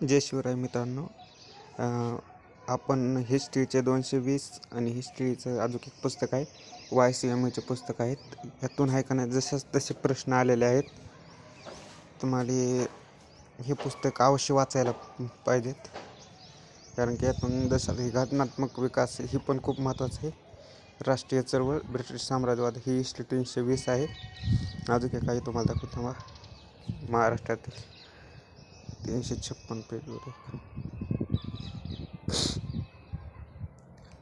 जय शिवराय मित्रांनो. अ, आपण हिस्ट्रीचे 220 आणि हिस्ट्रीचं अजून एक पुस्तक आहे, YCMAचे पुस्तक आहेत. यातून आहे का नाही जसेच तसे प्रश्न आलेले आहेत. तुम्हाला हे पुस्तक अवश्य वाचायला पाहिजेत, कारण की यातून जसं ही घटनात्मक विकास ही पण खूप महत्त्वाचं आहे. राष्ट्रीय चळवळ, ब्रिटिश साम्राज्यवाद ही हिस्ट्री 320 आहे. अजून काही तुम्हाला दाखवतो महाराष्ट्रातील 356 पेजवर.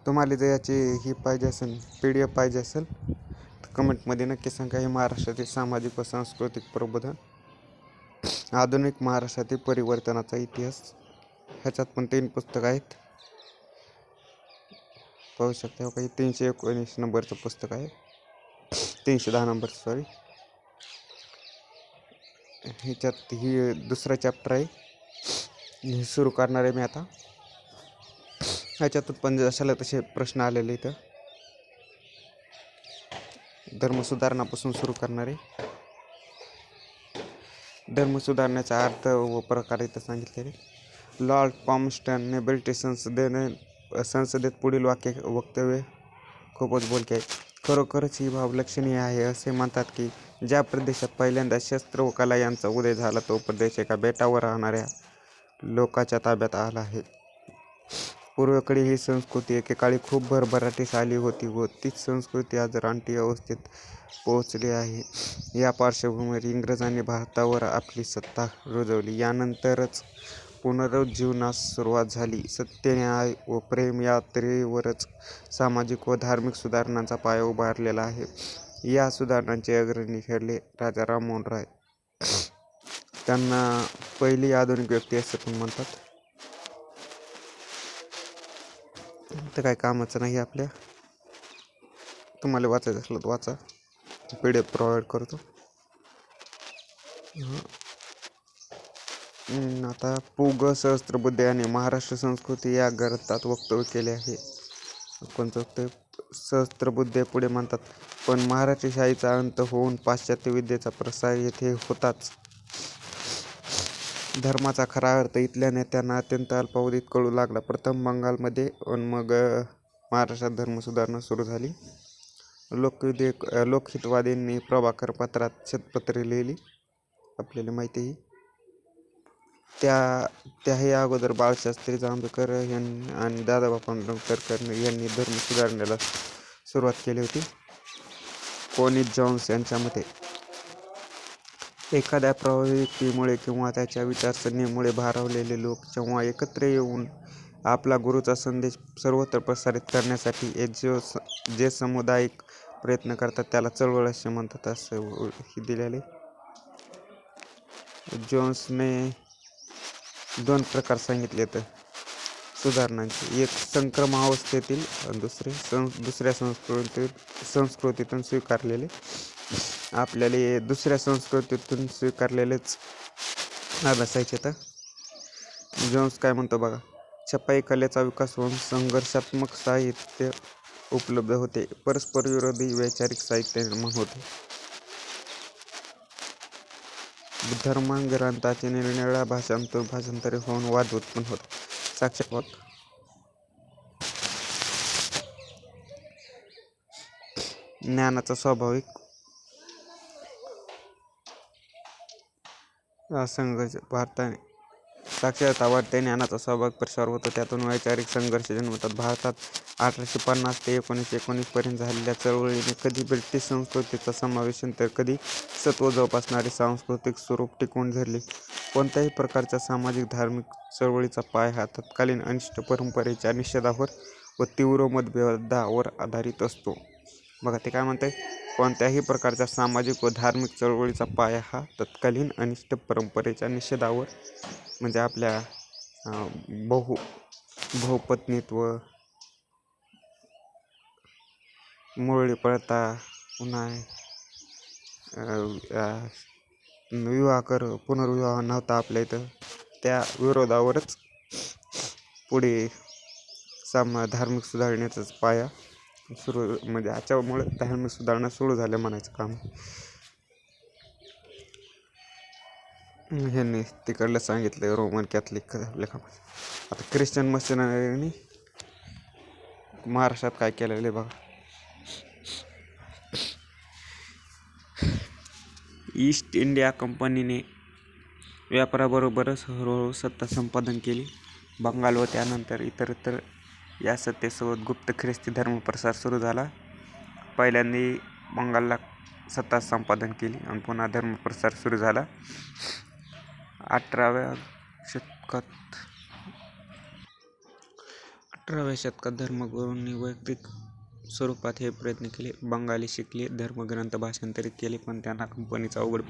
तुम्हाला जर याची ही पाहिजे असेल, PDF पाहिजे असेल तर कमेंटमध्ये नक्की सांगा. हे महाराष्ट्रातील सामाजिक व सांस्कृतिक प्रबोधन, आधुनिक महाराष्ट्रातील परिवर्तनाचा इतिहास. ह्याच्यात पण 3 पुस्तकं आहेत, पाहू शकता. काही 319 नंबरचं पुस्तक आहे, 310 नंबर सॉरी. ह्याच्यात ही दुसरा चॅप्टर आहे, हे सुरू करणार आहे मी आता. ह्याच्यातून पण जशाला तसे प्रश्न आलेले इथं. धर्मसुधारणापासून सुरू करणार आहे. धर्मसुधारण्याचा अर्थ व प्रकार इथं सांगितलेले. लॉर्ड पॉम्स्टनने ब्रिटिश संसदेत पुढील वक्तव्य खूपच बोलके आहे. खरोखरच ही बाब लक्षणीय आहे. असे म्हणतात की ज्या प्रदेशात पहिल्यांदा शस्त्र व कला यांचा उदय झाला, तो प्रदेश एका बेटावर राहणाऱ्या लोकांच्या ताब्यात आला आहे. पूर्वेकडे ही संस्कृती एकेकाळी खूप भरभराटीस आली होती व तीच संस्कृती आज रानटी अवस्थेत पोहोचली आहे. या पार्श्वभूमीवर इंग्रजांनी भारतावर आपली सत्ता रुजवली. यानंतरच पुनरुज्जीवनास सुरुवात झाली. सत्य, न्याय व प्रेम या त्रिवरच सामाजिक व धार्मिक सुधारणांचा पाया उभारलेला आहे. या सुधारणांचे अग्रणी ठरले राजा राममोहन राय. त्यांना पहिली आधुनिक व्यक्ती असे पण म्हणतात. तर काय कामाचं नाही आपल्या. तुम्हाला वाचायचं असलं तर वाचा, PDF प्रोव्हाइड करतो. आता पु. सहस्त्रबुद्धे यांनी महाराष्ट्र संस्कृती या ग्रंथात वक्तव्य केले आहे. कोणतं वक्तव्य? सहस्त्रबुद्धे पुढे म्हणतात, पण महाराष्ट्र शाहीचा अंत होऊन पाश्चात्य विद्येचा प्रसार येथे होताच धर्माचा खरा अर्थ इथल्या नेत्यांना अत्यंत अल्पावधीत कळू लागला. प्रथम बंगालमध्ये आणि मग महाराष्ट्रात धर्मसुधारणा सुरू झाली. लोकहितवादींनी प्रभाकर पत्रात शतपत्रे लिहिली, आपल्याला माहिती आहे. त्याही अगोदर बाळशास्त्री जांभेकर आणि दादाबा पांडुरंग तरखडकर यांनी धर्म सुधारण्याला सुरुवात केली होती. कोनिस जॉन्स यांच्या मते एखाद्या प्रभावी व्यक्तीमुळे किंवा त्याच्या विचारसरणीमुळे भारावलेले लोक जेव्हा एकत्र येऊन आपला गुरूचा संदेश सर्वत्र प्रसारित करण्यासाठी जे सामुदायिक प्रयत्न करतात त्याला चळवळ असे म्हणतात, असं दिलेले. जोन्सने 2 प्रकार सांगितले तर सुधारणांचे. एक संक्रमणावस्थेतील, दुसऱ्या संस्कृतीतून स्वीकारलेले. आपल्याला दुसऱ्या संस्कृतीतून स्वीकारलेलेच अभ्यासायचे. तर जोन्स काय म्हणतो बघा. छपाई कलेचा विकास होऊन संघर्षात्मक साहित्य उपलब्ध होते. परस्पर विरोधी वैचारिक साहित्य निर्माण होते. धर्मग्रंथांचे निरनिराळ्या भाषांतरे होऊन वाद उत्पन्न होतात. साक्षात ज्ञानाचा स्वाभाविक संघर्ष भारताने साक्षरता वाढते, ज्ञानाचा स्वाभाविक प्रसार होतो, त्यातून वैचारिक संघर्ष जन्मतात. भारतात 1850 ते 1919 पर्यंत झालेल्या चळवळीने कधी ब्रिटिश संस्कृतीचा समावेश तर कधी सत्व जोपासणारे सांस्कृतिक स्वरूप टिकवून धरले. कोणत्याही प्रकारच्या सामाजिक धार्मिक चळवळीचा पाय हा तत्कालीन अनिष्ट परंपरेच्या निषेधावर व तीव्र मतभेदावर आधारित असतो. बघा ते काय म्हणते. कोणत्याही प्रकारच्या सामाजिक व धार्मिक चळवळीचा पाया हा तत्कालीन अनिष्ट परंपरेच्या निषेधावर, म्हणजे आपल्या बहुपत्नीत्व, मुरळी प्रथा, पुन्हा पुनर्विवाह नव्हता आपल्या इथं, त्या विरोधावरच पुढे धार्मिक सुधारणेचाच पाया सुरू, म्हणजे ह्याच्यामुळे धार्मिक सुधारणा सुरू झाल्या म्हणायचं काम. ह्यांनी तिकडलं सांगितलं रोमन कॅथलिक लेखामध्ये. आता ख्रिश्चन मिशनरीनी महाराष्ट्रात काय केलेलं आहे बघा. ईस्ट इंडिया कंपनीने व्यापाराबरोबरच हळूहळू सत्ता संपादन केली. बंगाल व त्यानंतर इतरत्र या सत्तेसोबत गुप्त ख्रिस्ती धर्मप्रसार सुरू झाला. पहिल्यांदा बंगालला सत्ता संपादन केली आणि पुन्हा धर्मप्रसार सुरू झाला. 18व्या शतकात धर्मगुरूंनी वैयक्तिक स्वरूपात हे प्रयत्न केले. बंगाली शिकले, धर्मग्रंथ भाषांतरित केले, पण त्यांना कंपनीचा अवघड.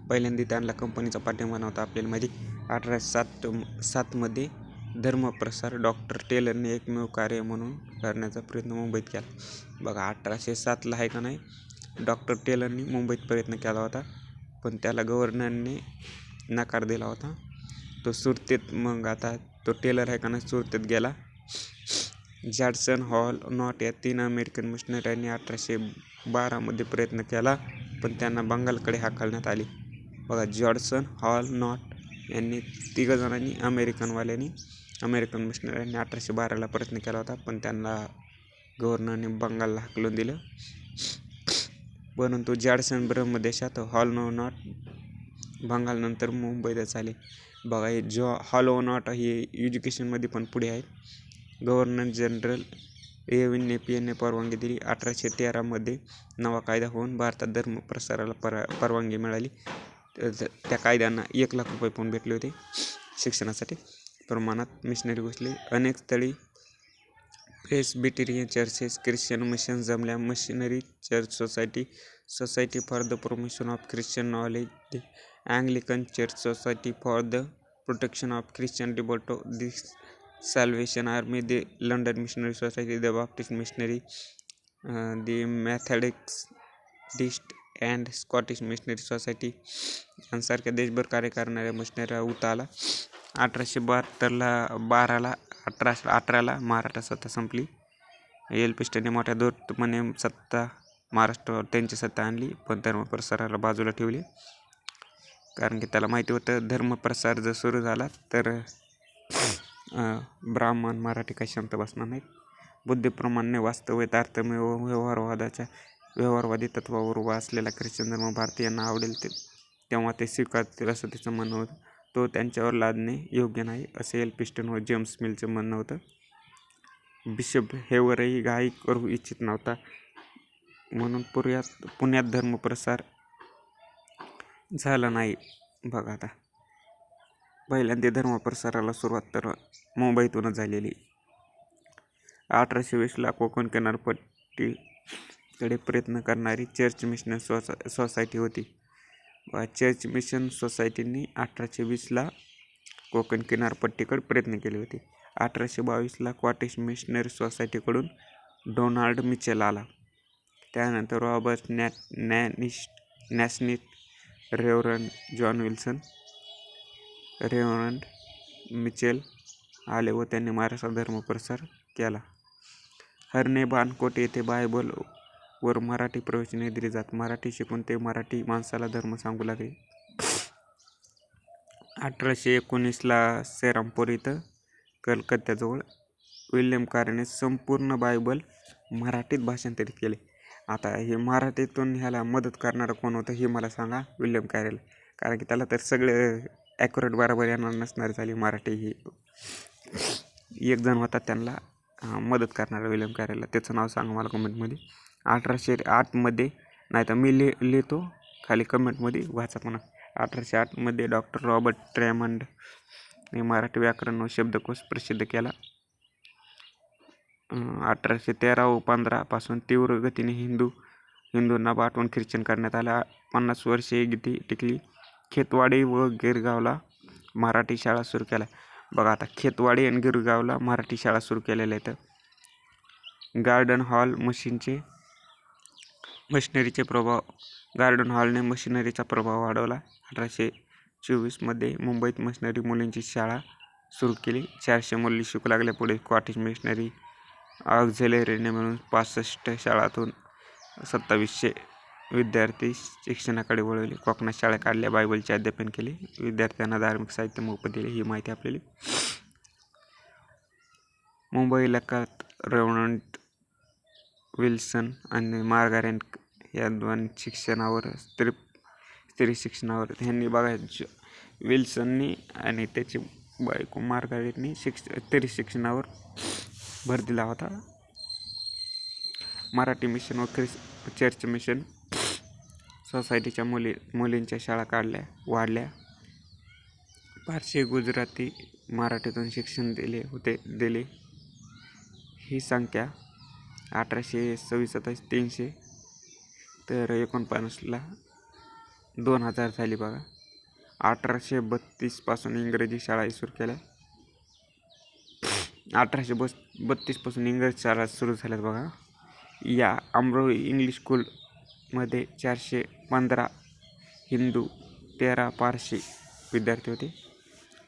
पहिल्यांदा त्यांना कंपनीचा पाठिंबा नव्हता. आपल्याला माहिती 1807मध्ये धर्मप्रसार डॉक्टर टेलरने एकमेव कार्य म्हणून करण्याचा प्रयत्न मुंबईत केला. बघा 1807ला आहे का नाही, डॉक्टर टेलरने मुंबईत प्रयत्न केला होता, पण त्याला गव्हर्नरने नकार दिला होता. तो सुरतेत, मग आता तो टेलर आहे का नाही सुरतेत गेला. जॉन्सन, हॉल, नॉट या 3 अमेरिकन मिशनऱ्यांनी 1812मध्ये प्रयत्न केला, पण त्यांना बंगालकडे हाकलण्यात आले. बघा जॉन्सन, हॉल, नॉट यांनी 3 जणांनी अमेरिकन मिशनऱ्यांनी 1812ला प्रयत्न केला होता, पण त्यांना गव्हर्नरने बंगालला हाकलून दिलं. परंतु जॉन्सन ब्रह्मदेशात, हॉल व नॉट बंगालनंतर मुंबईतच आले. बघा हे हॉल व नॉट हे एज्युकेशनमध्ये पण पुढे आहेत. गव्हर्नर जनरल एविन नेपियरने परवानगी दिली. 1813मध्ये नवा कायदा होऊन भारतात धर्मप्रसाराला परवानगी मिळाली. त्या कायद्यांना 1 लाख रुपये पण भेटले होते शिक्षणासाठी. प्रमाणात मिशनरी घुसले. अनेक स्थळी प्रेस्बिटेरियन चर्चेस, ख्रिश्चन मिशन जमल्या. Missionary church society for the promotion of Christian knowledge, the Anglican church society for the protection of Christian liberty, the Salvation Army, the London missionary society, the Baptist missionary, the Methodist and Scottish missionary society यांसारख्या देशभर कार्य करणाऱ्या missionary उता आला. 1818ला मराठा सत्ता संपली. एल्फिन्स्टनने मोठ्या धूर्तपणे महाराष्ट्रावर त्यांची सत्ता आणली, पण धर्मप्रसाराला बाजूला ठेवले. कारण की त्याला माहिती होतं धर्मप्रसार जर सुरू झाला तर ब्राह्मण मराठी काही शांत बसणार नाहीत. बुद्धिप्रमाणे वास्तव तारतम्य व व्यवहारवादी तत्वावर उभा असलेला ख्रिश्चन धर्म भारतीयांना आवडेल तेव्हा ते स्वीकारतील असं त्याचं म्हणणं होतं. तो त्यांच्यावर लादणे योग्य नाही असे एल्फिन्स्टन व जेम्स मिलचं म्हणणं होतं. बिशप हेवरही घाई करू इच्छित नव्हता, म्हणून पुण्यात धर्मप्रसार झाला नाही. बघा आता पहिल्यांदा धर्मप्रसाराला सुरुवात तर मुंबईतूनच झालेली. 1820ला कोकण किनारपट्टीकडे प्रयत्न करणारी चर्च मिशन सोसायटी होती. चर्च मिशन सोसायटीने 1820ला कोकण किनारपट्टीकडे प्रयत्न केले होते. 1822ला स्कॉटिश मिशनरी सोसायटीकडून डोनाल्ड मिचेल आला. त्यानंतर Robert Nasmith, Reverend John Wilson, Reverend Mitchell आले व त्यांनी महाराष्ट्रात धर्मप्रसार केला. हरणे बाणकोट येथे बायबल वर मराठी प्रवचने दिली जात. मराठी शिकून ते मराठी माणसाला धर्म सांगू लागले. 1819ला सेरामपूर इथं कलकत्त्याजवळ विल्यम कॅरेने संपूर्ण बायबल मराठीत भाषांतरित केले. आता हे मराठीतून ह्याला मदत करणारं कोण होतं हे मला सांगा. William Carrel. कारण की त्याला तर सगळं ॲक्युरेट बरोबर येणार नसणार झाली. मराठी ही एक जण होता त्यांना मदत करणारा विल्यम कॅरेलला. त्याचं नाव सांगा मला कमेंटमध्ये. 1808मध्ये, नाही तर मी लिहितो खाली कमेंटमध्ये वाचा म्हणा. 1808मध्ये डॉक्टर रॉबर्ट रेमंडने मराठी व्याकरण व शब्दकोश प्रसिद्ध केला. 1813 व 15 पासून तीव्र गतीने हिंदूंना बाटवून ख्रिश्चन करण्यात आला. 50 वर्षे गती टिकली. खेतवाडी व गिरगावला मराठी शाळा सुरू केल्या. बघा आता खेतवाडी आणि गिरगावला मराठी शाळा सुरू केलेल्या आहेत. गार्डन हॉल मशिनरीचे प्रभाव. गार्डन हॉलने मशिनरीचा प्रभाव वाढवला. 1824मध्ये मुंबईत मशिनरी मुलींची शाळा सुरू केली. 400 मुली शिकू लागल्या. पुढे स्कॉटिश मिशनरी ऑक्झिलरीने मिळून 65 शाळांतून 2700 विद्यार्थी शिक्षणाकडे वळवले. कोकणात शाळा काढल्या, बायबलचे अध्यापन केले, विद्यार्थ्यांना धार्मिक साहित्य मोफत दिले. ही माहिती आपल्याला. मुंबई इलाक्यात रेव्हरंड विल्सन आणि मार्गारेट या दोन शिक्षणावर स्त्री शिक्षणावर ह्यांनी बघा विल्सननी आणि त्याची बायको मार्गारेटनी स्त्री शिक्षणावर भर दिला होता. मराठी मिशन व चर्च मिशन सोसायटीच्या मुलींच्या शाळा वाढल्या. पारशी, गुजराती, मराठीतून शिक्षण दिले. ही संख्या 1827 300 तर 49ला 2000 झाली बघा. 1832 पासून इंग्रजी शाळा सुरू केल्या. 1832 पासून इंग्रजी शाळा सुरू झाल्यात बघा. या अमरोही इंग्लिश स्कूलमध्ये 415 हिंदू, 13 पारशी विद्यार्थी होते.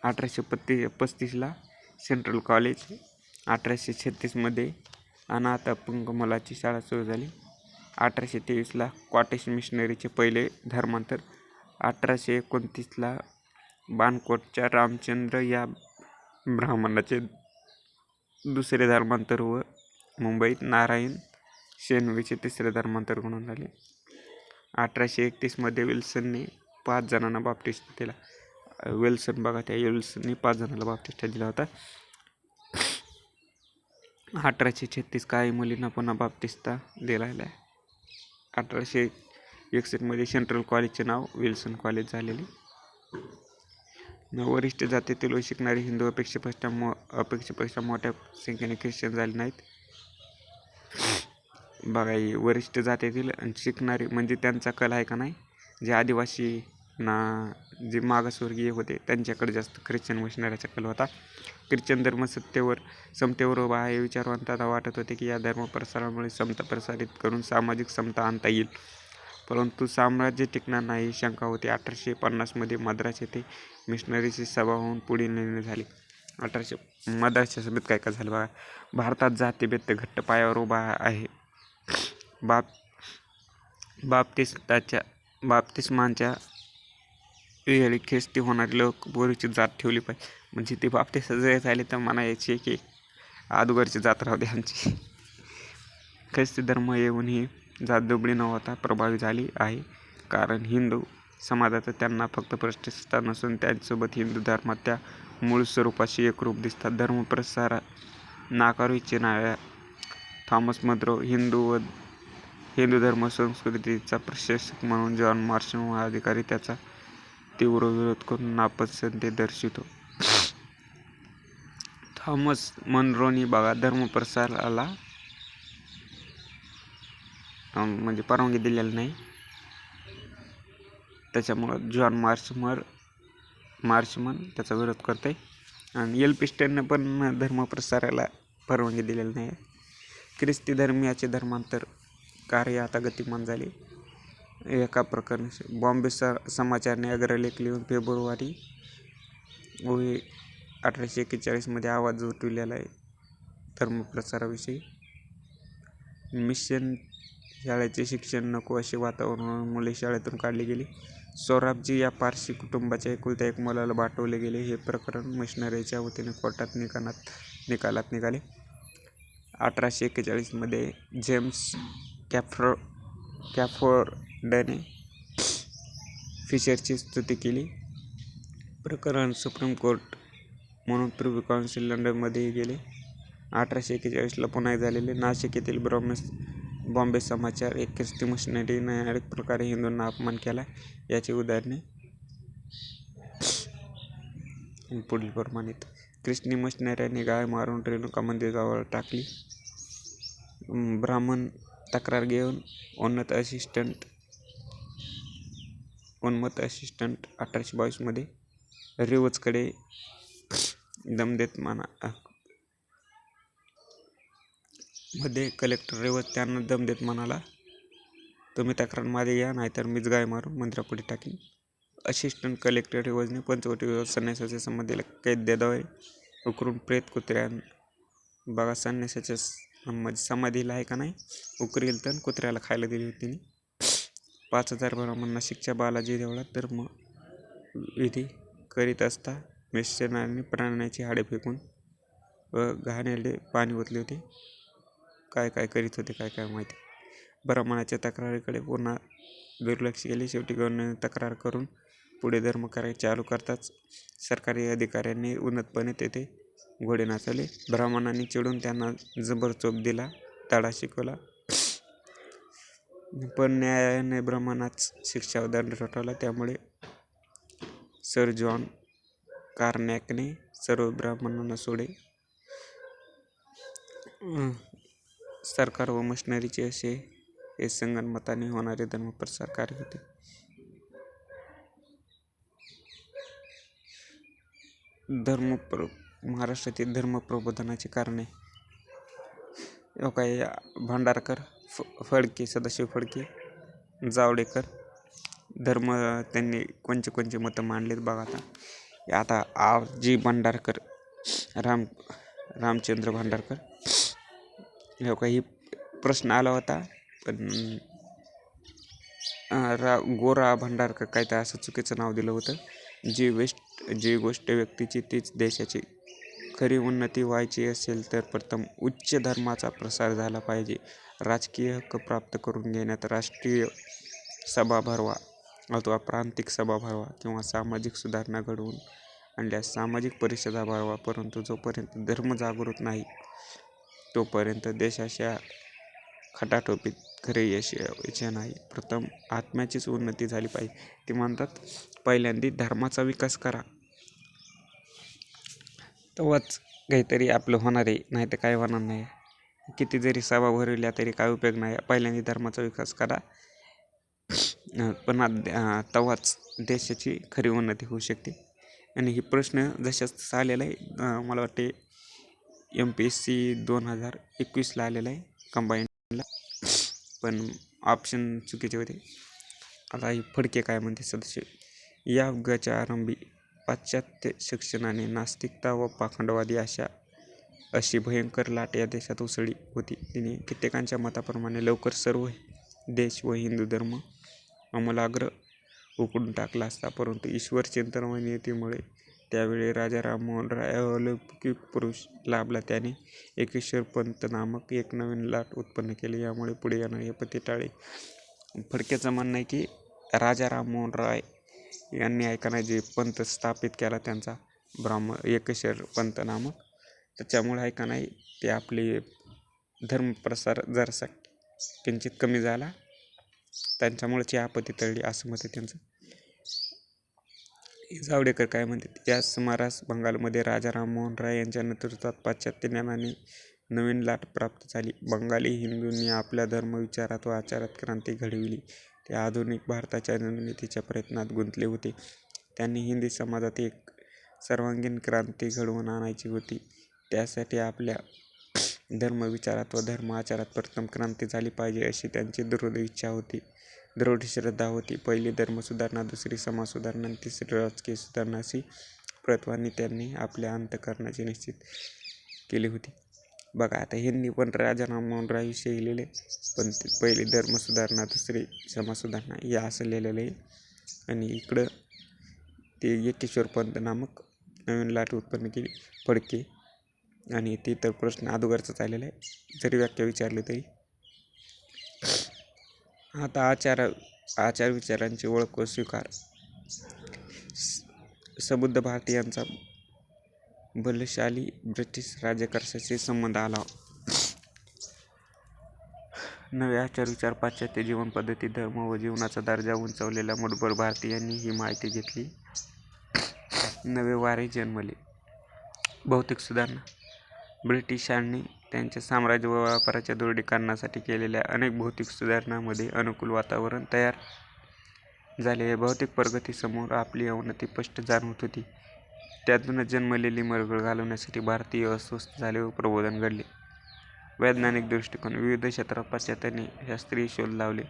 1835ला सेंट्रल कॉलेज. 1836मध्ये अनाथ अपंग मुलाची शाळा सुरू झाली. 1823ला कॉटेज मिशनरीचे पहिले धर्मांतर. 1829ला बाणकोटच्या रामचंद्र या ब्राह्मणाचे दुसरे धर्मांतर व मुंबईत नारायण शेणवेचे तिसरे धर्मांतर घडून आले. 1831मध्ये विल्सनने 5 जणांना बाप्टिस्ट दिला. विल्सन बघा, त्या विल्सनने 5 जणांना बाप्टिस्ट दिला होता. 1836 काही मुलींना पुन्हा बाप्टिस्ता दिला आहे. 1861मध्ये सेंट्रल कॉलेजचे नाव विल्सन कॉलेज झालेले. वरिष्ठ जातीतील व शिकणारे हिंदू अपेक्षेपेक्षा मोठ्या संख्येने ख्रिश्चन झाले नाहीत. बघा, वरिष्ठ जातीतील आणि शिकणारे म्हणजे त्यांचा कल आहे का नाही, जे आदिवासी जे मागासवर्गीय होते त्यांच्याकडे जास्त ख्रिश्चन मिशनरीचा कल होता. ख्रिश्चन धर्म समतेवर उभा आहे. विचारवंतांना वाटत होते की या धर्म प्रसारामुळे समता प्रसारित करून सामाजिक समता आणता येईल, परंतु साम्राज्य टिकणार नाही ही शंका होती. 1850मध्ये मद्रास येथे मिशनरीची सभा होऊन पुढील निर्णय झाले. मद्रासच्या सभेत काय झालं बघा. भारतात जातीभेद घट्ट पायावर उभा आहे. बाप्तिस्मांच्या वेळी ख्रिस्ती होणारे लोक पूर्वीची जात ठेवली पाहिजे. म्हणजे ते बाप्तिस्ट जर झाले तर म्हणायचे की अगोदरची जात राहू दे आमची. ख्रिस्ती धर्म येऊन ही जात दुबळी न होता प्रभावी झाली आहे, कारण हिंदू समाजात त्यांना फक्त प्रतिष्ठा नसून त्यांच्यासोबत हिंदू धर्मात त्या मूळ स्वरूपाशी एकरूप दिसतात. धर्मप्रसार नाकारू इच्छिणाऱ्या थॉमस मन्रो हिंदू धर्म संस्कृतीचा प्रशंसक म्हणून जॉन मार्शल अधिकारी त्याचा तीव्र विरोध करून नापसंती दर्शवितो. थॉमस मन्रोनी बघा धर्मप्रसाराला म्हणजे परवानगी दिलेली नाही. त्याच्यामुळं जॉन मार्शमन त्याचा विरोध करते. आणि एल्फिन्स्टनने पण धर्मप्रसाराला परवानगी दिलेली नाही. ख्रिस्ती धर्मियाचे धर्मांतर कार्य आता गतिमान झाले. एका प्रकरणी बॉम्बे समाचारने अग्रलेख लिहून फेब्रुवारी 1841मध्ये आवाज उठविलेला आहे धर्मप्रसाराविषयी. मिशन शाळेचे शिक्षण नको असे वातावरण मुले शाळेतून काढली गेली. सोराबजी या पारशी कुटुंबाच्या एकुलत्या एक मुलाला पाठवले गेले. हे प्रकरण मिशनरीच्या वतीने कोर्टात निकालात निघाले. 1841मध्ये जेम्स कॅफोर्डने फिशरची स्तुती केली. प्रकरण सुप्रीम कोर्ट म्हणून प्रिव्ही काउन्सिल लंडनमध्येही गेले. 1841ला पुन्हा झालेले नाशिक येथील बॉम्बे समाचार एक ख्रिस्ती मिशनरीने अनेक प्रकारे हिंदूंना अपमान केला. याची उदाहरणे पुढील प्रमाणित. ख्रिस्ती मिशनऱ्यांनी गाय मारून रेणुका मंदिरावर टाकली. ब्राह्मण तक्रार घेऊन उन्मत्त असिस्टंट 1822मध्ये रिवचकडे दम देत मध्ये कलेक्टर रिवच त्यांना दम देत म्हणाला, तुम्ही तक्रार मागे या, नाहीतर मीच गाय मारून मंदिरापुढे टाकीन. असिस्टंट कलेक्टर रिवचने पंचवटीवर संन्यासाच्या समाधीला उकरून प्रेत बघा संन्यासाच्या समाधीला आहे का नाही उकरील तर कुत्र्याला खायला दिली होती. 5,000 ब्राह्मणांना शिक्षा. बालाजी देवळात धर्मविधी करीत असता मिस्टरांनी प्राण्यांची हाडे फेकून व घाणेरडे पाणी ओतले होते. काय काय करीत होते काय काय माहिती. ब्राह्मणाच्या तक्रारीकडे पुन्हा दुर्लक्ष केले. शेवटी गव्हर्नरने तक्रार करून पुढे धर्मकार्य चालू करताच सरकारी अधिकाऱ्यांनी उन्नतपणे तेथे घोडे नाचवले. ब्राह्मणांनी चिडून त्यांना जबर चोप दिला, धडा शिकवला. पण न्यायालयाने ब्राह्मणांनाच शिक्षा व दंड ठोठावला. त्यामुळे सर जॉन कार्नॅकने सर्व ब्राह्मणांना सोडे. सरकार व मशिनरीचे असे हे संगनमताने होणारे धर्मप्रसार कार्य होते. महाराष्ट्रातील धर्मप्रबोधनाची कारणे. काही भांडारकर, फडके, सदाशिव फडके, जावडेकर त्यांनी कोणचे मतं मांडलेत बघा. आता जी भांडारकर, रामचंद्र भांडारकर, काही प्रश्न आला होता. पण गोरा भांडारकर काय तर असं चुकीचं नाव दिलं होतं. जी गोष्ट व्यक्तीची तीच देशाची खरी उन्नती व्हायची असेल तर प्रथम उच्च धर्माचा प्रसार झाला पाहिजे. राजकीय हक्क प्राप्त करून घेण्यात राष्ट्रीय सभा भरवा अथवा प्रांतिक सभा भरवा किंवा सामाजिक सुधारणा घडवून आणल्यास सामाजिक परिषदा भरवा. परंतु जोपर्यंत धर्म जागृत नाही तोपर्यंत देशाच्या खटाटोपीत खरे यश यायचे नाही. प्रथम आत्म्याचीच उन्नती झाली पाहिजे. ते म्हणतात पहिल्यांदा धर्माचा विकास करा, तेव्हाच काहीतरी आपलं होणार आहे, नाही तर काय होणार नाही. किती जरी सभा भरवल्या तरी काय उपयोग नाही. पहिल्यांदा धर्माचा विकास करा, पण तेव्हाच देशाची खरी उन्नती होऊ शकते. आणि ही प्रश्न जशाच आलेला आहे, मला वाटते MPSC 2021ला आलेला आहे कंबाईनला, पण ऑप्शन चुकीचे होते. आता ही फडके काय म्हणते सदस्य. या युगाच्या आरंभी पाश्चात्य शिक्षणाने नास्तिकता व पाखंडवादी अशी भयंकर लाट या देशात उसळली होती. तिने कित्येकांच्या मताप्रमाणे लवकर सर्व देश व हिंदू धर्म आमूलाग्र उकडून टाकला असता. परंतु ईश्वर चिंतन व नियतीमुळे त्यावेळी राजा राममोहन राय अलौकिक पुरुष लाभला. त्याने एकेश्वर पंत नामक एक नवीन लाट उत्पन्न केली. यामुळे पुढे येणारे आपत्ती टाळले. फडक्याचं म्हणणं आहे की राजा राममोहन राय यांनी जे पंथ स्थापित केला त्यांचा एकेश्वर पंत नामक, त्याच्यामुळे ते आपले धर्मप्रसार जरासा किंचित कमी झाला, त्यांच्यामुळेच या आपत्ती टळली असं मत आहे त्यांचं. जावडेकर काय म्हणते. या सुमारास बंगालमध्ये राजा राममोहन राय यांच्या नेतृत्वात पाश्चात्य ज्ञानाने नवीन लाट प्राप्त झाली. बंगाली हिंदूंनी आपल्या धर्मविचारात व आचारात क्रांती घडविली. ते आधुनिक भारताच्या निर्मितीच्या प्रयत्नात गुंतले होते. त्यांनी हिंदी समाजात एक सर्वांगीण क्रांती घडवून आणायची होती. त्यासाठी आपल्या धर्मविचारात व धर्म आचारात प्रथम क्रांती झाली पाहिजे अशी त्यांची दृढ श्रद्धा होती. पहिली धर्मसुधारणा, दुसरी समाजसुधारणा आणि तिसरी राजकीय सुधारणा अशी प्रतवानी त्यांनी आपल्या अंतःकरणाची निश्चित केली होती. बघा आता ह्यांनी पण राजा राममोहन राय विषयी लिहिले, पण पहिली धर्मसुधारणा, दुसरी समाजसुधारणा हे असं लिहिलेलं आहे. आणि इकडं ते एकेश्वर पंत नामक नवीन लाट उत्पन्न केली फडके. आणि ते तर प्रश्न अगोदरचाच आलेला आहे, जरी व्याख्या विचारली तरी. आता आचार विचारांची ओळख व स्वीकार. सबुद्ध भारतीयांचा बलशाली ब्रिटिश राज्यकारभाराशी संबंध आला. नवे आचार विचार, पाश्चात्य जीवन पद्धती, धर्म व जीवनाचा दर्जा उंचावलेल्या मूठभर भारतीयांनी ही माहिती घेतली. नवे वारे जन्मले. भौतिक सुधारणा. ब्रिटिशांनी त्यांच्या साम्राज्य व व्यापाराच्या दृढीकरणासाठी केलेल्या अनेक भौतिक सुधारणांमध्ये अनुकूल वातावरण तयार झाले. या भौतिक प्रगतीसमोर आपली अवनती स्पष्ट जाणवत होती. त्यातूनच जन्मलेली मरगळ घालवण्यासाठी भारतीय अस्वस्थ झाले व प्रबोधन घडले. वैज्ञानिक दृष्टिकोन. विविध क्षेत्रात पाश्चात्यांनी शास्त्रीय शोध लावले,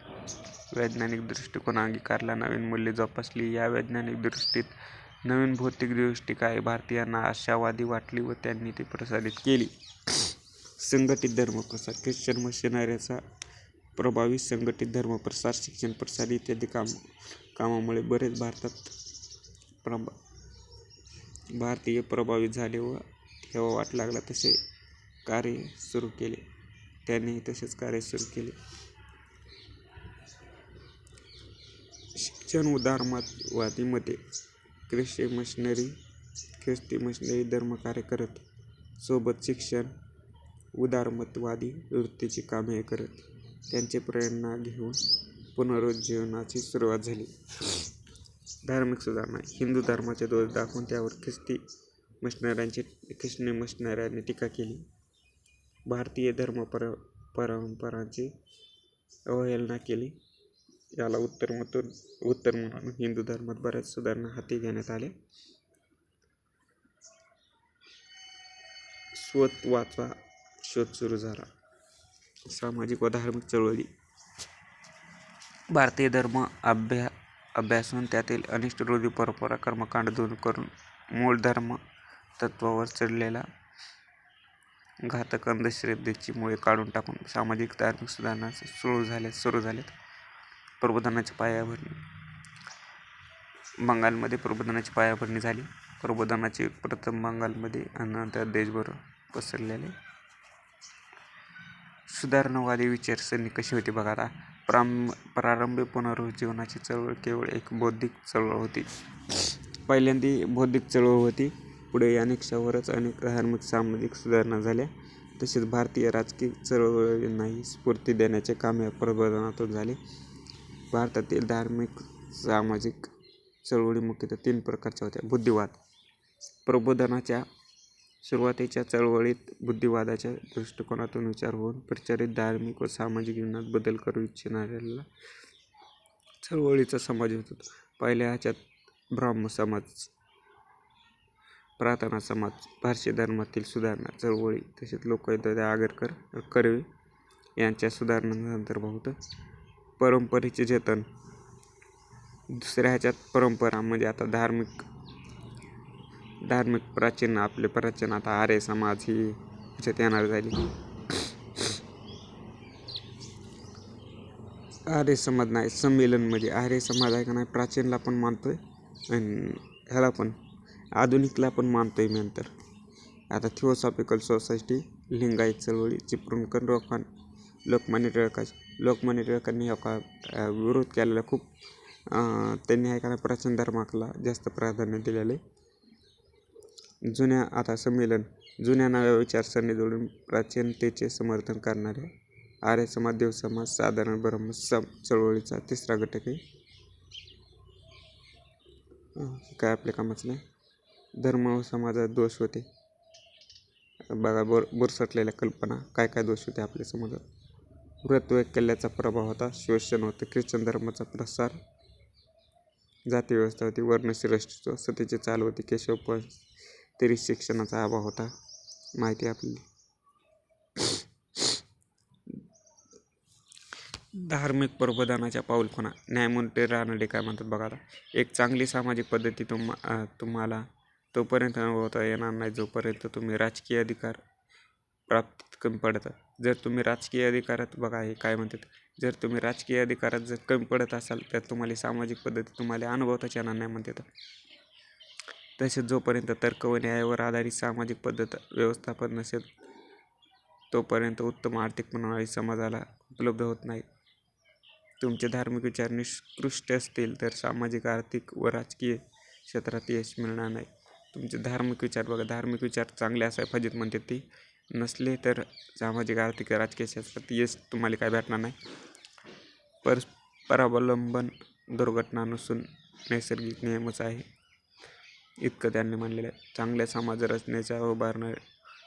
वैज्ञानिक दृष्टिकोन अंगीकारला, नवीन मूल्ये जोपासली. या वैज्ञानिक दृष्टीत नवीन भौतिक दृष्टी काय भारतीयांना आशावादी वाटली व त्यांनी ती प्रसारित केली. संघटित धर्मप्रसार. ख्रिश्चन मिशनऱ्यांचा प्रभावी संघटित धर्मप्रसार, शिक्षण प्रसार इत्यादी कामामुळे बरेच भारतीय प्रभावित झाले व तेव्हा वाट लागला तसे कार्य सुरू केले. त्यांनी तसेच कार्य सुरू केले. शिक्षण उदारमतवादी मते ख्रिस्ती मिशनरी धर्मकार्य करत, सोबत शिक्षण उदारमतवादी वृत्तीची कामे करत. त्यांची प्रेरणा घेऊन पुनरुज्जीवनाची सुरुवात झाली. धार्मिक सुधारणा. हिंदू धर्माचे दोष दाखवून त्यावर ख्रिस्ती मिशनऱ्यांनी टीका केली. भारतीय परंपरांची अवहेलना केली. याला उत्तर म्हणून हिंदू धर्मात बऱ्याच सुधारणा हाती घेण्यात आल्या. स्वत्वाचा शोध सुरू झाला. सामाजिक व धार्मिक चळवळी. भारतीय धर्म अभ्यासून त्यातील अनिष्ट रूढी परंपरा कर्मकांड दूर करून मूळ धर्म तत्वावर चढलेला घातक अंधश्रद्धेची मुळे काढून टाकून सामाजिक धार्मिक सुधारणा सुरू झाल्यात. प्रबोधनाची पायाभरणी. बंगालमध्ये प्रबोधनाची पायाभरणी झाली. प्रबोधनाचे प्रथम बंगालमध्ये आणि नंतर देशभर पसरलेले. सुधारणावादी विचारसरणी कशी होती बघा आता. प्रारंभी पुनरुज्जीवनाची चळवळ केवळ एक बौद्धिक चळवळ होती. पहिल्यांदी बौद्धिक चळवळ होती. पुढे अनेक धार्मिक सामाजिक सुधारणा झाल्या. तसेच भारतीय राजकीय चळवळींनाही स्फूर्ती देण्याचे काम या प्रबोधनातून झाले. भारतातील धार्मिक सामाजिक चळवळी मुख्यतः 3 प्रकारच्या होत्या. बुद्धिवाद. प्रबोधनाच्या सुरुवातीच्या चळवळीत बुद्धिवादाच्या दृष्टिकोनातून विचार होऊन प्रचारित धार्मिक व सामाजिक जीवनात बदल करू इच्छिणाऱ्याला चळवळीचा समाज होता. पहिल्या ह्याच्यात ब्राह्म समाज, प्रार्थना समाज, पारशी धर्मातील सुधारणा चळवळी तसेच लोकहितवादी आगरकर कर्वे यांच्या सुधारणांचा अंतर्भाव होता. परंपरेचे जतन. दुसऱ्या ह्याच्यात परंपरा म्हणजे आता धार्मिक प्राचीन आता आर्य समाज ही ह्याच्यात येणार झाली. आर्य समाज नाही, संमेलन म्हणजे आर्य समाज आहे का नाही, प्राचीनला पण मानतोय आणि ह्याला पण आधुनिकला पण मानतोय मी नंतर. आता थिओसॉफिकल सोसायटी, लिंगायत चळवळी, चिपळूणकर लोकमान्य टिळकांनी विरोध केलेला खूप. त्यांनी आहे का नाही प्राचीन धर्माला जास्त प्राधान्य दिलेले. जुन्या नव्या विचारसरणी जोडून प्राचीनतेचे समर्थन करणाऱ्या आर्य समाज, देव समाज, साधारण ब्रह्म चळवळीचा तिसरा घटक आहे. काय आपल्या कामाचं नाही. धर्म व समाजात दोष होते बघा. बुरसटलेल्या कल्पना. काय दोष होते आपल्या समाजात. व्रतवैकल्याचा प्रभाव होता. शोषण होतं. ख्रिश्चन धर्माचा प्रसार. जाती व्यवस्था होती. वर्णश्रेष्ठत्व, सतीची चाल होती. केशवपंथ, तरी शिक्षणाचा अभाव होता. माहिती आपली. धार्मिक प्रबोधनाच्या पाऊलखुणा. न्यायमूर्ती रानडे काय म्हणतात बघा आता. एक चांगली सामाजिक पद्धती तुम्हाला तोपर्यंत अनुभवता येणार नाही जोपर्यंत तुम्ही राजकीय अधिकार प्राप्तीत कमी पडतात. जर तुम्ही राजकीय अधिकारात बघा हे काय म्हणतात, जर तुम्ही राजकीय अधिकारात जर कमी पडत असाल तर तुम्हाला सामाजिक पद्धती तुम्हाला अनुभवताच येणार नाही म्हणतात. तसेच जोपर्यंत तर्क व न्यायावर आधारित सामाजिक पद्धत व्यवस्थापन नसेल तोपर्यंत उत्तम आर्थिक प्रणाली समाजाला उपलब्ध होत नाही. तुमचे धार्मिक विचार निकृष्ट असतील तर सामाजिक, आर्थिक व राजकीय क्षेत्रात यश मिळणार नाही. तुमचे धार्मिक विचार बघा, धार्मिक विचार चांगले असायला पाहिजेत म्हणते ती. नसले तर सामाजिक, आर्थिक, राजकीय क्षेत्रात यश तुम्हाला काय भेटणार नाही. परावलंबन दुर्घटना नसून नैसर्गिक नियमच आहे इतकं त्यांनी म्हणलेलं आहे. चांगल्या समाज रचनेच्या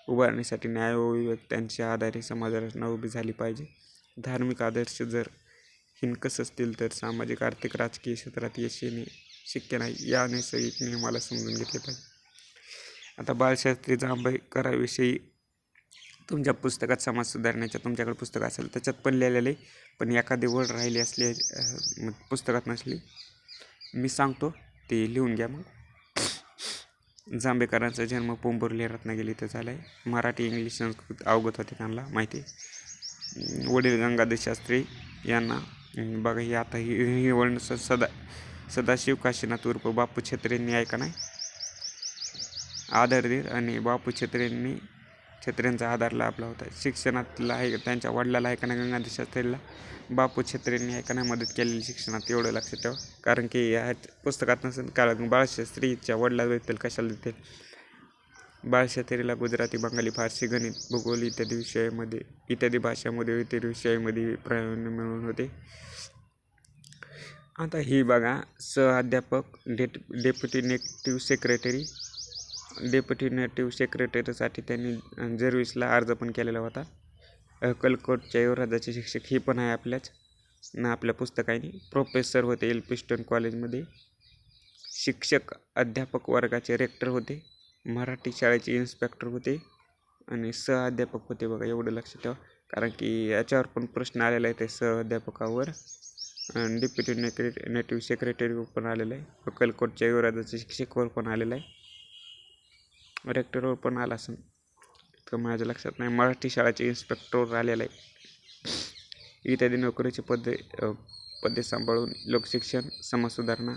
उभारणीसाठी न्याय व विवेक त्यांच्या आधारे समाज रचना उभी झाली पाहिजे. धार्मिक आदर्श जर हिणकस असतील तर सामाजिक, आर्थिक, राजकीय क्षेत्रात यश येणे शक्य नाही. या नैसर्गिक नियमाला समजून घेतले पाहिजे. आता बाळशास्त्री जांभेकरांविषयी तुमच्या पुस्तकात समाज सुधारण्याच्या तुमच्याकडे पुस्तक असेल त्याच्यात पण लिहिलेले, पण एखादी वड राहिली असली पुस्तकात नसली मी सांगतो ते लिहून घ्या. मग जांभेकरांचा जन्म पोंभुर्ली रत्नागिरी इथं झाला आहे. मराठी, इंग्लिश, संस्कृत अवगत होते त्यांना माहिती. वडील गंगाधर शास्त्री यांना बघा ही आता ही वर्ण सदाशिव काशीनाथ उर्फ बापू छत्रेंनी ऐका नाही आधार दिला आणि बापू छत्रेंचा आधार लाभला होता. शिक्षणातला आहे त्यांच्या वडिलाला ऐका नाही गंगाधर शास्त्रीला बापू छत्रेंनी ऐका नाही मदत केलेली शिक्षणात, एवढं लक्षात ठेवा. कारण की या पुस्तकात नसेल कारण बाळशास्त्रीच्या वडिलाबद्दल कशाला देतील. बाळशास्त्रीला गुजराती, बंगाली, फारसी, गणित, भूगोल इत्यादी भाषांमध्ये इतर विषयामध्ये प्रावीण्य मिळवून होते. आता ही बघा अध्यापक डेप्युटी नेटिव्ह सेक्रेटरीसाठी त्यांनी जर्विसला अर्ज पण केलेला होता. अक्कलकोटच्या युवराजाचे शिक्षक ही पण आहे आपल्या पुस्तकाने. प्रोफेसर होते एल्फिन्स्टन कॉलेजमध्ये. शिक्षक अध्यापक वर्गाचे रेक्टर होते. मराठी शाळेचे इन्स्पेक्टर होते आणि अध्यापक होते बघा, एवढं लक्षात ठेवा. कारण की याच्यावर पण प्रश्न आलेला आहे ते अध्यापकावर. डेप्युटी नेटिव्ह सेक्रेटरीवर पण आलेला आहे. अक्कलकोटच्या युवराजाचे शिक्षकवर पण आलेला आहे. रेक्टरवर पण आला असेल तर माझ्या लक्षात नाही. मराठी शाळेचे इन्स्पेक्टरवर आलेला आहे. इत्यादी नोकरीची पदे सांभाळून लोकशिक्षण, समाजसुधारणा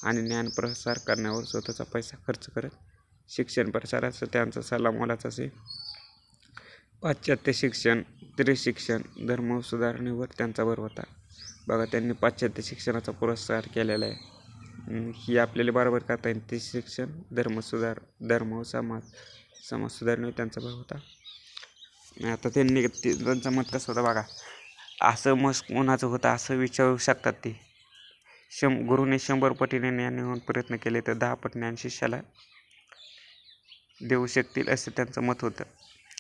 आणि ज्ञानप्रसार करण्यावर स्वतःचा पैसा खर्च करत शिक्षण प्रसाराचा त्यांचा सल्ला मोलाचा असे. पाश्चात्य शिक्षण, त्रिशिक्षण, धर्म सुधारणेवर त्यांचा भर होता. बघा त्यांनी पाश्चात्य शिक्षणाचा पुरस्कार केलेला आहे. ही आपल्याला बरोबर करता येईल. ते शिक्षण, धर्म समाज सुधारणेवर त्यांचा भर होता. आता त्यांचं मत कसं होतं बघा. असं मत कोणाचं होतं असं विचारू शकतात ते. गुरुने 100 पटीने ज्ञान घेऊन प्रयत्न केले तर 10 पट ज्ञान शिष्याला देऊ शकतील असं त्यांचं मत होतं.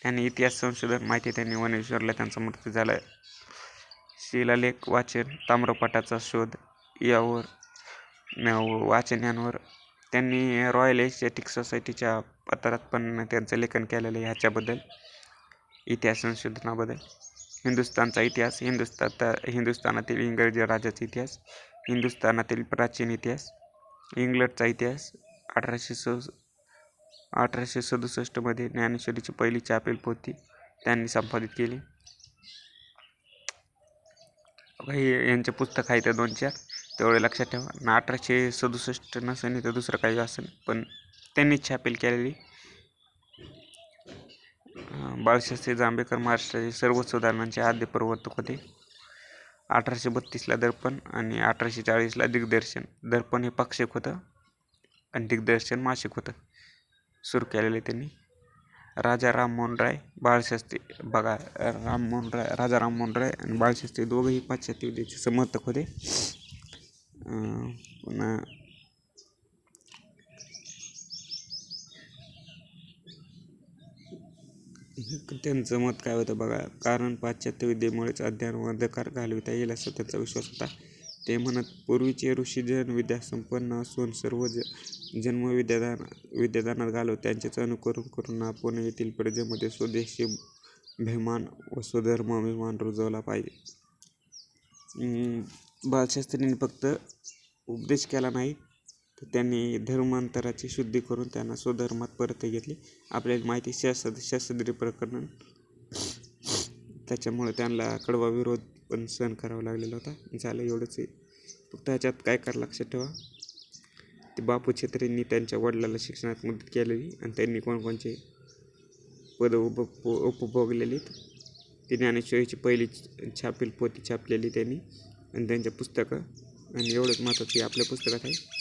आणि इतिहास संशोधन माहिती त्यांनी वनेश्वरला त्यांचा मृत्यू झाला. शिलालेख वाचन, ताम्रपटाचा शोध यावर वाचन यांवर त्यांनी रॉयल एशियाटिक सोसायटीच्या पत्रात पण त्यांचं लेखन केलेलं आहे. ह्याच्याबद्दल इतिहास संशोधनाबद्दल. हिंदुस्थानचा इतिहास, हिंदुस्थानातील इंग्रजी राजाचा इतिहास, हिंदुस्थानातील प्राचीन इतिहास, इंग्लंडचा इतिहास. 1867 मध्ये ज्ञानेश्वरीची पहिली छापील पोथी त्यांनी संपादित केली. यांचे पुस्तक आहे ते 2-4 तेवढे लक्षात ठेवा. 1867 नसेल तर दुसरं काही असेल पण त्यांनीच छापील केलेली. बाळशास्त्री जांभेकर महाराष्ट्रातील सर्व सुधारणांचे आद्य प्रवर्तक होते. 1832ला दर्पण आणि 1840ला दिग्दर्शन. दर्पण हे पाक्षिक होतं आणि दिग्दर्शन मासिक होतं सुरू केलेले त्यांनी. राजा राममोहन राय, बाळशास्त्री बघा राजा राममोहन राय आणि बाळशास्त्री दोघंही पाश्चात्य विद्येचे समर्थक होते. पुन्हा त्यांचं मत काय होतं बघा. कारण पाश्चात्य विद्येमुळेच अध्ययन अंधकार घालविता येईल असा त्यांचा विश्वास होता. ते म्हणत, पूर्वीचे ऋषीजन विद्यासंपन्न असून सर्व जन्म विद्यादानात घालवत त्यांचेच अनुकरण करून आपण येथील प्रजेमध्ये स्वदेशी अभिमान व स्वधर्म अभिमान रुजवला पाहिजे. बाळशास्त्रींनी फक्त उपदेश केला नाही तर त्यांनी धर्मांतराची शुद्धी करून त्यांना स्वधर्मात परत घेतले. आपल्याला माहिती शास्त्री प्रकरण, त्याच्यामुळे त्यांना कडवा विरोध पण सहन करावा लागलेला होता. झालं एवढंच आहे. फक्त ह्याच्यात काय लक्षात ठेवा. ते बापू छत्रेंनी त्यांच्या वडिलाला शिक्षणात मदत केलेली आणि त्यांनी कोणकोणचे पद उपभोगलेली. ती ज्ञानेश्वरीची पहिली छापील पोथी छापलेली त्यांनी आणि त्यांच्या पुस्तकं. आणि एवढंच महत्त्वाचं आपल्या पुस्तकात आहे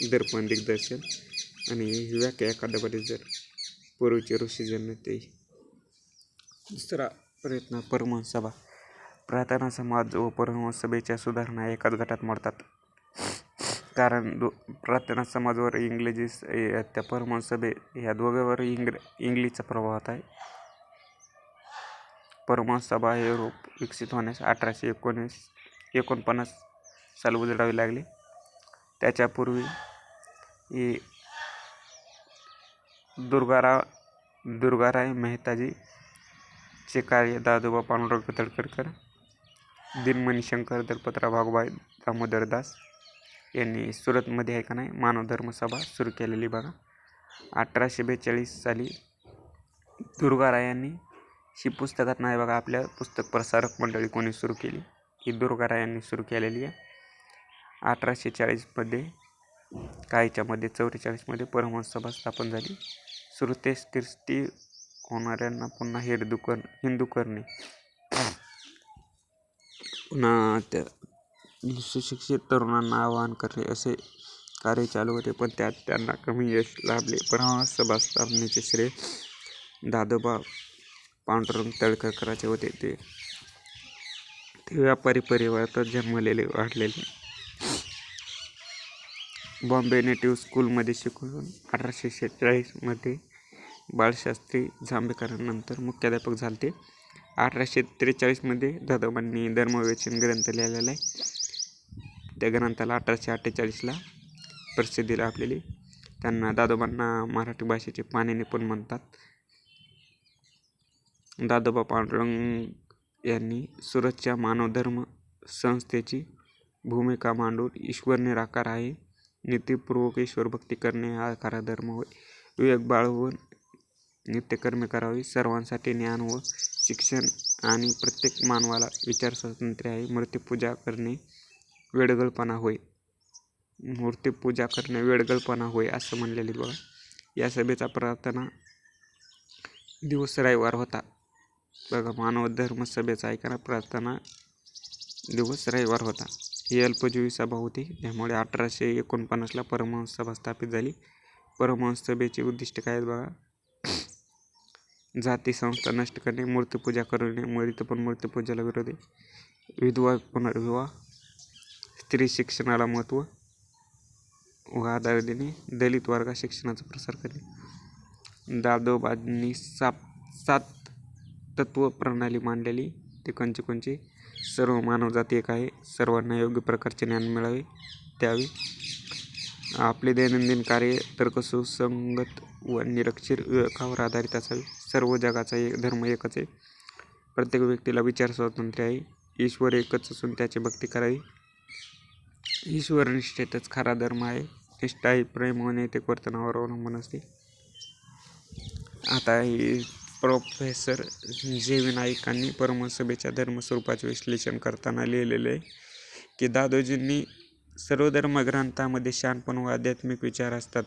दर्पण, दिग्दर्शन आणि व्याख्या कादंबरी जर पूर्वीचे ऋषीजन. ते दुसरा प्रयत्न परमहंस सभा. प्रार्थना समाज व परमहंस सभेच्या सुधारणा एकाच गटात मोडतात. कारण प्रार्थना समाजावर इंग्रजी, त्या परमहंस सभे ह्या दोघांवर इंग्लिशचा प्रभाव होता आहे. परमहंस सभा हे रूप विकसित होण्यास 1849 साली उजडावे लागले. त्याच्यापूर्वी ही दुर्गाराय मेहताजी चे कार्य दादोबा पांडुरंग तळखरकर, दिनमणी शंकर, दलपतराव भागोबा दामोदरदास यांनी सुरतमध्ये आहे का नाही मानव धर्म सभा सुरू केलेली बघा. 1842 साली दुर्गारायांनी ही पुस्तकात नाही बघा, आपल्या पुस्तक प्रसारक मंडळी कोणी सुरू केली, ही दुर्गाराव यांनी सुरू केलेली आहे. 1840मध्ये काहीच्या मध्ये 44मध्ये परमहंस सभा स्थापन झाली. श्रुतेस ख्रिस्ती होणाऱ्यांना पुन्हा हिंदू करणे, पुन्हा त्या सुशिक्षित तरुणांना आवाहन करणे असे कार्य चालू होते, पण त्यात त्यांना कमी यश लाभले. परमहंस सभा स्थापनेचे श्रेय दादोबा पांडुरंग तळखरकरांचे होते. ते व्यापारी परिवारात जन्मलेले, वाढलेले. बॉम्बे नेटिव्ह स्कूलमध्ये शिकून 1846मध्ये बाळशास्त्री जांभेकरांनंतर मुख्याध्यापक झाले. 1843मध्ये दादोबांनी धर्मविवेचन ग्रंथ लिहिलेला आहे. त्या ग्रंथाला 1848ला प्रसिद्धी लाभलेली. त्यांना दादोबांना मराठी भाषेचे पाणिनी पण म्हणतात. दादोबा पांडुरंग यांनी सुरतच्या मानवधर्म संस्थेची भूमिका मांडून ईश्वर निराकार आहे, नीतीपूर्वक ईश्वर भक्ती करणे हा खरा धर्म होय, विवेक बाळगून नित्यकर्मे करावी, सर्वांसाठी ज्ञान व शिक्षण आणि प्रत्येक मानवाला विचार स्वातंत्र्य आहे, मूर्तिपूजा करणे वेडगळपणा होय असं म्हणलेले बघा. या सभेचा प्रार्थना दिवस रविवार होता बघा. मानव धर्म सभेचा ऐका, प्रार्थना दिवस रविवार होता. ही अल्पजीवी सभा होती, त्यामुळे 1849ला परमहंस सभा स्थापित झाली. परमहंस सभेचे उद्दिष्ट काय आहेत बघा. जाती संस्था नष्ट करणे, मूर्तिपूजा करणे, मूर्तिपूजेला विरोध आहे, विधवा पुनर्विवाह, स्त्री शिक्षणाला महत्त्व व आधार देणे, दलित वर्गात शिक्षणाचा प्रसार करणे. दादोबांनी 7 तत्व प्रणाली मांडलेली. ते कोणची? सर्व मानवजाती एक आहे, सर्वांना योग्य प्रकारचे ज्ञान मिळावे द्यावे, आपले दैनंदिन कार्य तर्कसुसंगत व निरक्षर विवेकावर आधारित असावे, सर्व जगाचा धर्म एकच आहे, प्रत्येक व्यक्तीला विचार स्वातंत्र्य आहे, ईश्वर एकच असून त्याची भक्ती करावी, ईश्वरनिष्ठेतच खरा धर्म आहे, निष्ठा ही प्रेम व नैतिक वर्तनावर अवलंबून असते. आता ही प्रोफेसर जे.व्ही. नाईकांनी परमहंस सभेच्या धर्मस्वरूपाचे विश्लेषण करताना लिहिलेले आहे की दादोजींनी सर्व धर्मग्रंथांमध्ये शहाणपण व आध्यात्मिक विचार असतात.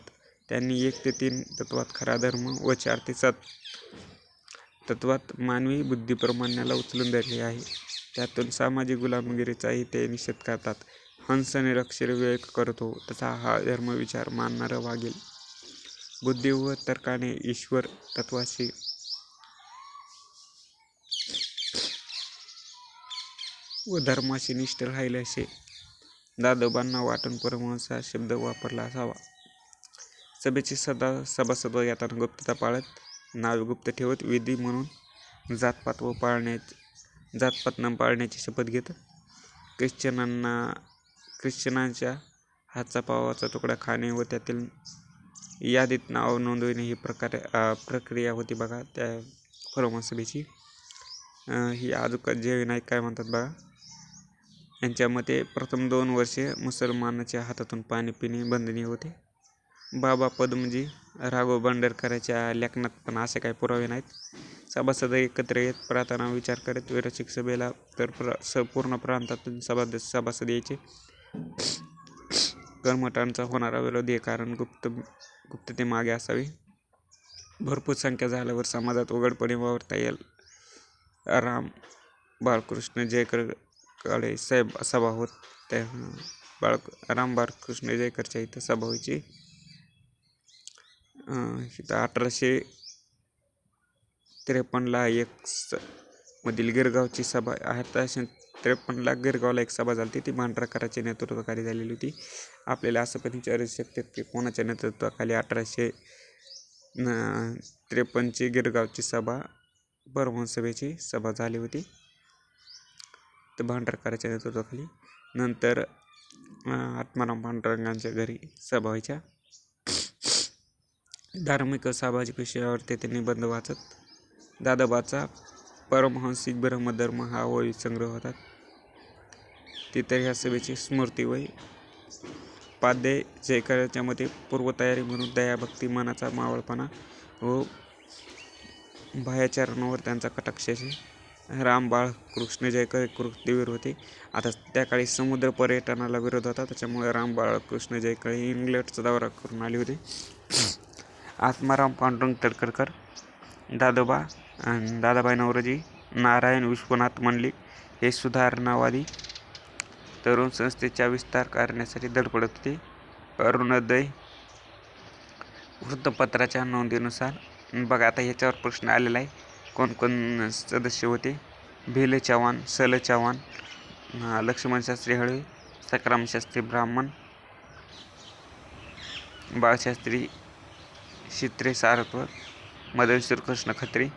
त्यांनी 1 ते 3 तत्वात खरा धर्म व 4 ते 7 तत्वात मानवी बुद्धिप्रमाण्याला उचलून धरले आहे. त्यातून सामाजिक गुलामगिरीचाही ते निषेध करतात. हंस निरक्षर विवेक करतो, तसा हा धर्मविचार मानणारा वागेल. बुद्धी व तर्काने ईश्वर तत्वाशी व धर्माशी निष्ठ राहील असे दादोबांना वाटून परमहंस हा शब्द वापरला असावा. सभेचे सभासद येताना गुप्तता पाळत, नावे गुप्त ठेवत, विधी म्हणून जातपात न पाळण्याची शपथ घेत, ख्रिश्चनांच्या हातचा पावाचा तुकडा खाणे व त्यातील यादीत नाव नोंदविणे ही प्रक्रिया होती बघा त्या परमहंस सभेची. ही आजूक जे नाईक काय म्हणतात बघा. यांच्या मते प्रथम 2 वर्षे मुसलमानाच्या हातातून पाणी पिणे बंधनीय होते. बाबा पदमजी राघव भांडारकरांच्या लेखनात पण असे काही पुरावे नाहीत. सभासद एकत्र येत प्रार्थना विचार करत, विरचिक सभेला तर पूर्ण प्रांतातून सभासद यायचे. कर्मठांचा होणारा विरोध हे कारण गुप्ततेमागे असावे. भरपूर संख्या झाल्यावर समाजात उघडपणे वावरता येईल. राम बाळकृष्ण जयकरकडे सभा होत. राम बाळकृष्ण जयकरच्या इथं सभा व्हायची. इथं 1853ला मधील गिरगावची सभा, 1853ला गिरगावला एक सभा झाली. ती भांडारकरांच्या नेतृत्वाखाली झालेली होती. आपल्याला असं पण विचारू शकतात की कोणाच्या नेतृत्वाखाली 1853ची गिरगावची सभा परमहंस सभेची सभा झाली होती. तर भांडारकरांच्या नेतृत्वाखाली. नंतर आत्माराम पांडुरंगांच्या घरी सभा व्हायच्या. धार्मिक व सामाजिक विषयावर ते निबंध वाचत. दादोबाचा परमहंसिक ब्रह्मधर्म हा वही संग्रह होता. तिथे ह्या सभेची स्मृती वय. पाध्ये जयकरांच्या मते पूर्वतयारी म्हणून दयाभक्ती, मनाचा मावळपणा व भायाचरणावर त्यांचा कटाक्ष राम बाळ कृष्ण जयकर कृतीवीर होते. आता त्या काळी समुद्र पर्यटनाला विरोध होता, त्याच्यामुळे राम बाळ कृष्ण जयकर हे इंग्लंडचा दौरा करून आले होते. आत्माराम पांडुरंग तडकरकर, दादोबा दादाभाई नौरोजी, नारायण विश्वनाथ मंडलिक हे सुधारणावादी तरुण संस्थेचा विस्तार करण्यासाठी धडपडत होते. अरुणोदय वृत्तपत्राच्या नोंदीनुसार बघा, आता ह्याच्यावर प्रश्न आलेला आहे, कोण कोण सदस्य होते. भिल चव्हाण, सल चव्हाण, लक्ष्मणशास्त्री हळवे, संग्रामशास्त्री ब्राह्मण, बाळशास्त्री शित्रे सारस्वत, मदन श्रीकृष्ण खत्री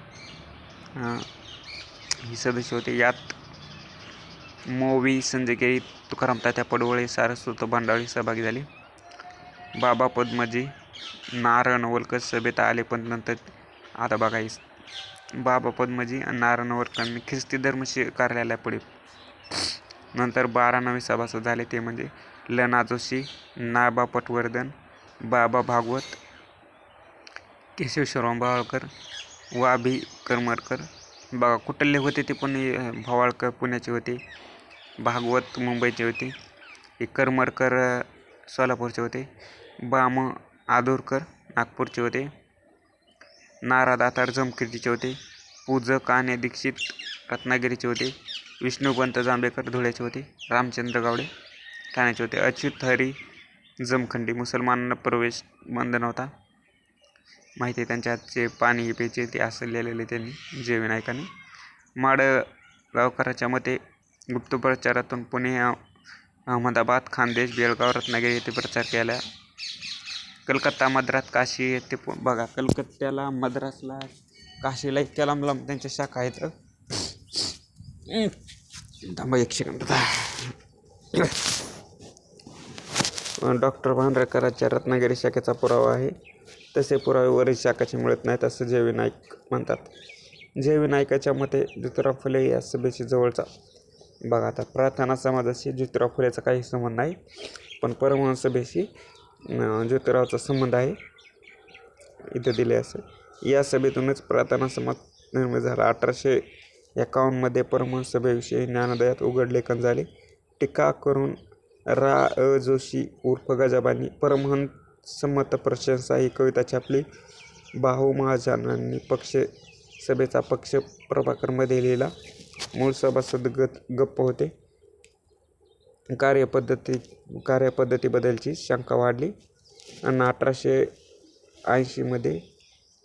ही सदस्य होते. यात मोवी, संजय गिरी, तुकाराम तात्या पडवळे, सारस्वत भांडावळी सहभागी झाले. बाबा पद्मजी, नारायणवलकर सभेत आले, पण नंतर आता बघा, बाबा पद्मजी आणि नारायणवलकरांनी ख्रिस्ती धर्म कार्यालयापुढे नंतर 12 नवे सभासद झाले, ते म्हणजे लना जोशी, नाबा पटवर्धन, बाबा भागवत, केशव शिरोंबावळकर, वाभी करमरकर. बघा, कुठले होते ते पण, भावाळकर पुण्याचे होते, भागवत मुंबईचे होते, हे करमरकर सोलापूरचे होते, बाम आदोरकर नागपूरचे होते, नारा दातार जमखिंडीचे होते, पूजक कान्हे दीक्षित रत्नागिरीचे होते, विष्णुपंत जांभेकर धुळ्याचे होते, रामचंद्र गावडे ठाण्याचे होते, अच्युत हरी जमखंडी. मुसलमानांना प्रवेश बंद नव्हता, माहिती आहे त्यांच्या हातचे पाणी प्यायचे ते असं लिहिलेले त्यांनी जे विनायकाने. माडगावकरांच्या मते गुप्त प्रचारातून पुणे, अहमदाबाद, खानदेश, बेळगाव, रत्नागिरी येथे प्रचार केला. कलकत्ता, मद्रास, काशी येथे बघा, कलकत्त्याला, मद्रासला, काशीला इतक्या लांब लांब त्यांच्या शाखा आहेत. थांबा एक सेकंद. डॉक्टर भांडरकरांच्या रत्नागिरी शाखेचा पुरावा आहे. तसे पुरावे वरील शाखाचे मिळत नाहीत असं जय नाईक म्हणतात. जय नाईकाच्या मते ज्योतिराव फुले या सभेशी जवळचा. बघा, आता प्रार्थना समाजाशी ज्योतिराव फुलेचा काही संबंध नाही, पण परमहंस सभेशी ज्योतिरावचा संबंध आहे, इथं दिले असं. या सभेतूनच प्रार्थना समाज निर्मित झाला. 1851 परमहंस सभेविषयी ज्ञानोदयात उघड लेखन झाले. टीका करून रा. जोशी उर्फ गजाबानी परमहंसमत प्रशंसा ही कविता छापली. बाहू महाजनांनी सभेचा पक्ष प्रभाकरमध्ये लिहिला. मूळ सभासद गप्प होते. कार्यपद्धतीबद्दलची शंका वाढली आणि 1880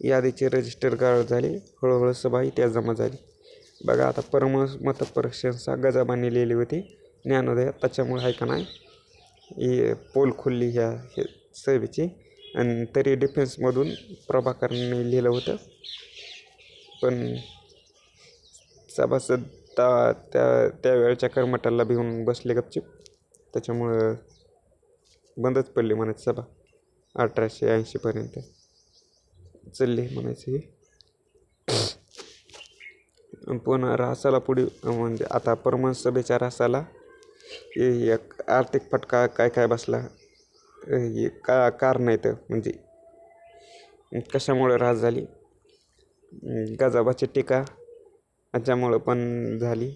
यादीचे रजिस्टर गाळप झाले. हळूहळू सभा इतिहास जमा झाली. बघा, आता परमहंस मत प्रशंसा गजाबांनी लिहिली होती ज्ञानोदयात, त्याच्यामुळे आहे का नाही ही पोल खुलली ह्या सभेची. आणि तरी डिफेन्समधून प्रभाकरने लिहिलं होतं, पण सभासद त्यावेळच्या कर्मठाला भिवून बसले गपचिप, त्याच्यामुळं बंदच पडली म्हणायची सभा. 1880 चालली म्हणायची. पण रासाला पुढे म्हणजे आता परमहंस सभेच्या रासाला एक आर्थिक फटका काय बसला, हे कारण आहेत. म्हणजे कशामुळे रास झाली, गजाबाची टीका याच्यामुळं पण झाली.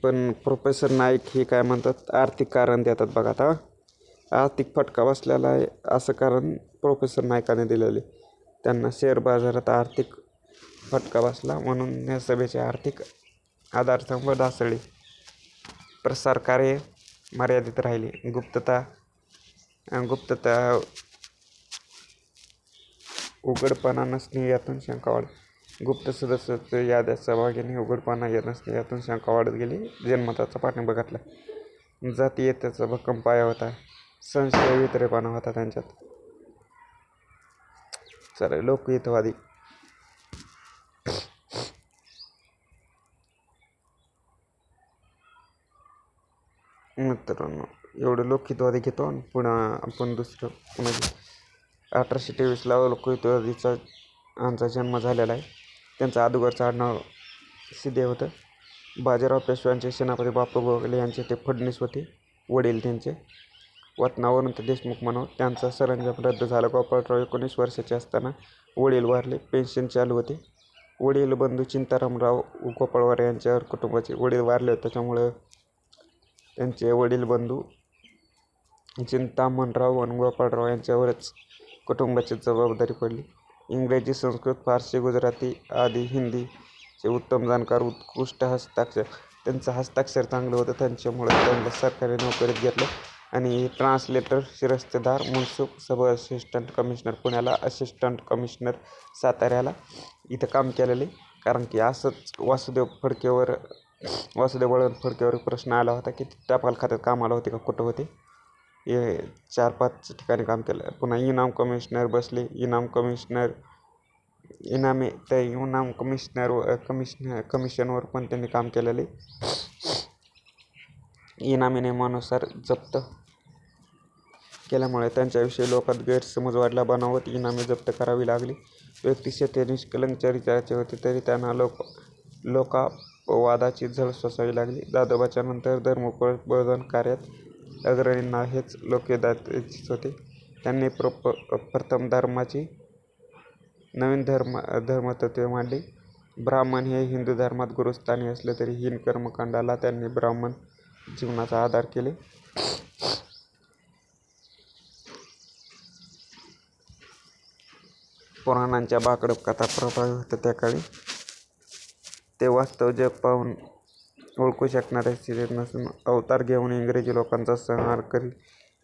पण प्रोफेसर नाईक हे काय म्हणतात, आर्थिक कारण देतात. बघा, आता आर्थिक फटका बसलेला आहे असं कारण प्रोफेसर नाईकाने दिलेले. त्यांना शेअर बाजारात आर्थिक फटका बसला म्हणून या सभेचे आर्थिक आधारस्तंभ ढासळले. प्रसार कार्य मर्यादित राहिले. गुप्तता उघडपणा नसणे यातून शंका वाढ. गुप्त सदस्य याद्या सहभागींनी उघडपणा नसणे यातून शंका वाढत गेली. जनमताचा पाठिंबा घातला. जातीयतेचा भक्कम पाया होता. संशय वितरेपणा होता त्यांच्यात. चला, लोकहितवादी. मित्रांनो, एवढं लोकहितवादी घेतो आणि पुन्हा आपण दुसरं 1823 लोकहितवादीचा यांचा जन्म झालेला आहे. त्यांचा अगोदरचं आडनाव सिद्धे होतं. बाजीराव पेशव्यांचे सेनापती बापू गोखले यांचे ते फडणीस होते, वडील त्यांचे. वतनावरून ते देशमुख म्हणून त्यांचा सरंजाम रद्द झाला. गोपाळराव 19 वर्षाचे असताना वडील वारले. पेन्शन चालू होते. वडील बंधू चिंतारामराव गोपाळवार यांच्यावर कुटुंबाचे वडील वारले होते, त्याच्यामुळं त्यांचे वडील बंधू चिंतामणराव आणि गोपाळराव यांच्यावरच कुटुंबाची जबाबदारी पडली. इंग्रजी, संस्कृत, फारसी, गुजराती आदी हिंदीचे उत्तम जाणकार, उत्कृष्ट हस्ताक्षर. त्यांचं हस्ताक्षर चांगलं होतं, त्यांच्यामुळे त्यांना सरकारी नोकरीत घेतलं आणि ट्रान्सलेटर, शिरस्तेदार, मुन्सूफ, सब असिस्टंट कमिशनर पुण्याला, असिस्टंट कमिशनर साताऱ्याला इथं काम केलेले. कारण की असंच वासुदेव बळवंत फडकेवर प्रश्न आला होता की टपाल खात्यात कामाला होते का, कुठं होते. हे 4-5 ठिकाणी काम केलं. पुन्हा इनाम कमिशनर बसले. इनाम कमिशनवर पण त्यांनी काम केलेले. इनामी नियमानुसार जप्त केल्यामुळे त्यांच्याविषयी लोकात गैरसमज वाढला. बनावट इनामे जप्त करावी लागली. व्यक्तिशः ते निष्कलंक चरित्राचे होते, तरी त्यांना लोकापवादाची झळ सोसावी लागली. दादोबाच्या नंतर धर्मप्रबोधन कार्यात अग्रणींना हेच लोकहिताचेच होते. त्यांनी प्रथम धर्माची नवीन धर्मतत्त्वे मांडली. ब्राह्मण हे हिंदू धर्मात गुरुस्थानी असले तरी हीन कर्मकांडाला त्यांनी ब्राह्मण जीवनाचा आधार केले. पुराणांच्या बाकडब कथा प्रभावी होत्या त्या काळी. ते वास्तव जग पाहून ओळखू शकणारे स्थितीत नसून अवतार घेऊन इंग्रजी लोकांचा संहार करील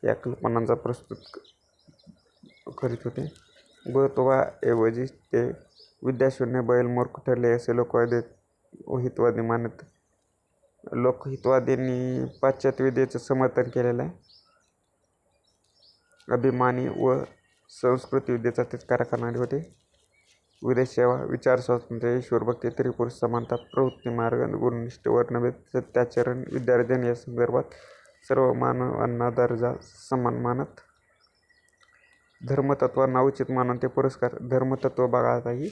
या कल्पनांचा प्रस्तुत करीत होते. बहुत्वाऐवजी ते विद्याशून्य बैलमूर्ख ठरले असे लोकहितवादी मानत. लोकहितवादींनी पाश्चात्य विद्येचं समर्थन केलेलं आहे. अभिमानी व संस्कृत विद्येचा तिरस्कार करणारे होते. विदेश सेवा, विचार स्वातंत्र्य, ईश्वरभक्ती, त्रिपुरुष समानता, प्रवृत्ती मार्ग, गुणनिष्ठ, वर्णभेद, सत्याचरण, विद्यार्जन या संदर्भात सर्व मानवांना दर्जा समान मानत. धर्मतत्वांना उचित मानून ते पुरस्कार. धर्मतत्व बघाताही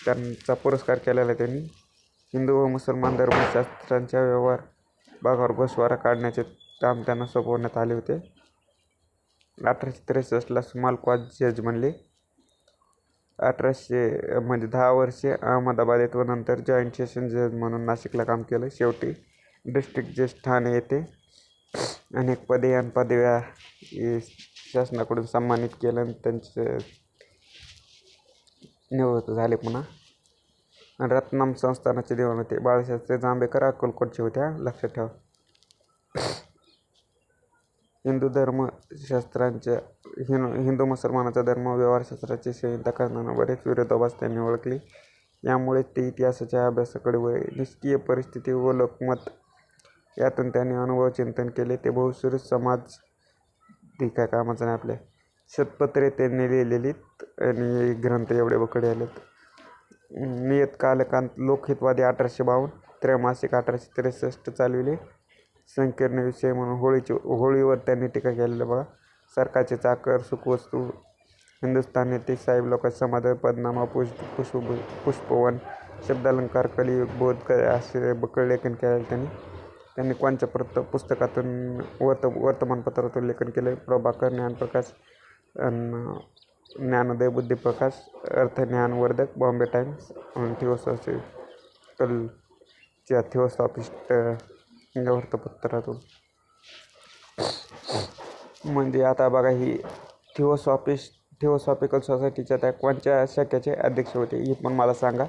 त्यांचा पुरस्कार केलेला त्यांनी. हिंदू व मुसलमान धर्मशास्त्रांच्या भागावर गोषवारा काढण्याचे काम त्यांना सोपवण्यात आले होते. 1863 स्मॉल जज बनले. 10 वर्षे अहमदाबाद व नंतर जॉईंट सेशन जज म्हणून नाशिकला काम केलं. शेवटी डिस्ट्रिक्ट जज ठाणे येथे. अनेक पदे आणि पदव्या शासनाकडून सन्मानित केलं आणि त्यांचे निवृत्त झाले. पुन्हा रत्नाम संस्थानाचे दिवाण होते. बाळशास्त्री जांभेकर अक्कलकोटचे होत्या, लक्षात ठेवा. हिंदू मुसलमानाचा धर्म व्यवहारशास्त्राची संहिता करताना बरेच विरोधाभास त्यांनी ओळखले. यामुळे ते इतिहासाच्या अभ्यासाकडे वळले. निष्क्रिय परिस्थिती व लोकमत यातून त्यांनी अनुभवचिंतन केले. ते बहुश्रुत समाज काय कामाचं नाही आपल्या शतपत्रे त्यांनी लिहिलेलीत आणि ग्रंथ एवढे बकडे आलेत. नियतकालिकांत लोकहितवादी 1852, त्रैमासिक 1863 चालविले. संकीर्ण विषय म्हणून होळीवर त्यांनी टीका केलेली बघा. सरकारचे चाकर, सुखवस्तू, हिंदुस्थान येथे साहेब लोकांचे समाधान, पदनामा, पुष्पवन, शब्दालंकार, कलियुग, बोध असे बकळ लेखन केलेले त्यांनी. त्यांनी कोणत्या पुस्तकातून वर्तमानपत्रातून लेखन केले. प्रभाकर, ज्ञानप्रकाश, ज्ञानोदय, बुद्धिप्रकाश, अर्थज्ञानवर्धक, बॉम्बे टाइम्स, थिओसॉफिस्ट या वृत्तपत्रातून. म्हणजे आता बघा, ही थिओसॉफिकल सोसायटीच्या त्या कोणत्या शाखेचे अध्यक्ष होते हे पण मला सांगा.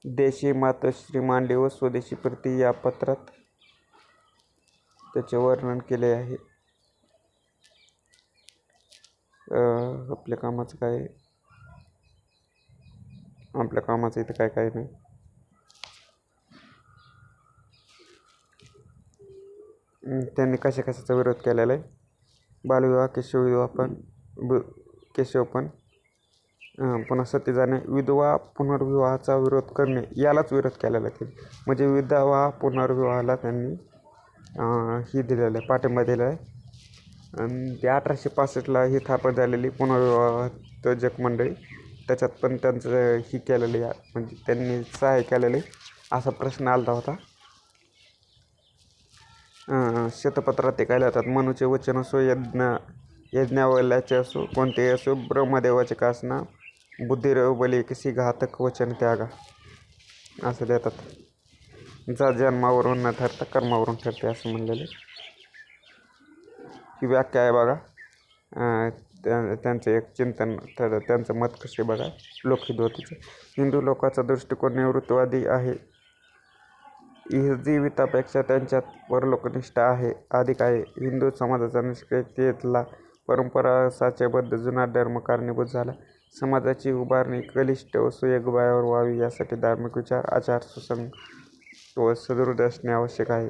देशी मातोश्री मांडली व स्वदेशी प्रीती या पत्रात त्याचे वर्णन केले आहे. आपल्या कामाचं इथं काय नाही. त्यांनी कशाचा विरोध केलेला आहे. बालविवाह, केशवपण, पुन्हा सती जाणे, विधवा पुनर्विवाहाचा विरोध करणे यालाच विरोध केलेला आहे. म्हणजे विधवा पुनर्विवाहाला त्यांनी ही दिलेलं आहे, पाठिंबा दिलेला आहे. आणि ते 1865 ही स्थापन झालेली पुनर्विवाह मंडळी, त्याच्यात पण त्यांचं ही केलेलं आहे, म्हणजे त्यांनी सहाय्य केलेले असा प्रश्न आला होता. शतपत्रात ते काय लिहितात, मनुचे वचन असो यज्ञावल्याचे असो कोणतेही असो, ब्रह्मदेवाचे का असना, बुद्धिरेव बली कशी घातक वचन त्यागा असं लिहितात. जा जन्मावरून न ठरता कर्मावरून ठरते असं म्हणलेलं. ही व्याख्या आहे बघा. त्यांचं एक चिंतन त्यांचं मत कसे बघा लोकहितवादीचं. हिंदू लोकांचा दृष्टिकोन निवृत्तवादी आहे. जीवितापेक्षा त्यांच्यात परलोकनिष्ठा आहे अधिक आहे. हिंदू समाजाचा निष्क्रियतेतला परंपरा साचेबद्ध जुना धर्म कारणीभूत झाला. समाजाची उभारणी कलिष्ठ व सुयोग्यावर व्हावी यासाठी धार्मिक विचार आचार सुसंगत व सदृढ असणे आवश्यक आहे.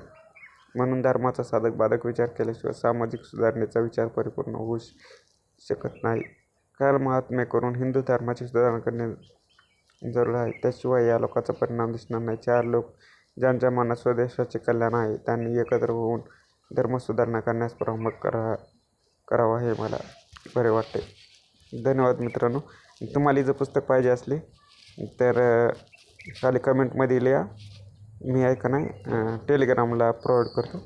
म्हणून धर्माचा साधक बाधक विचार केल्याशिवाय सामाजिक सुधारणेचा विचार परिपूर्ण होऊ शकत नाही. कालमहात्म्य करून हिंदू धर्माची सुधारणा करणे जरूर आहे. त्याशिवाय या लोकांचा परिणाम दिसणार नाही. 4 लोक ज्यांच्या मनात स्वदेशाचे कल्याण आहे त्यांनी एकत्र होऊन धर्मसुधारणा करण्यास प्रारंभ करावा हे मला बरे वाटते. धन्यवाद मित्रांनो. तुम्हाला जर पुस्तक पाहिजे असले तर खाली कमेंटमध्ये लिहा. मी आहे का नाही टेलिग्रामला प्रोव्हाइड करतो.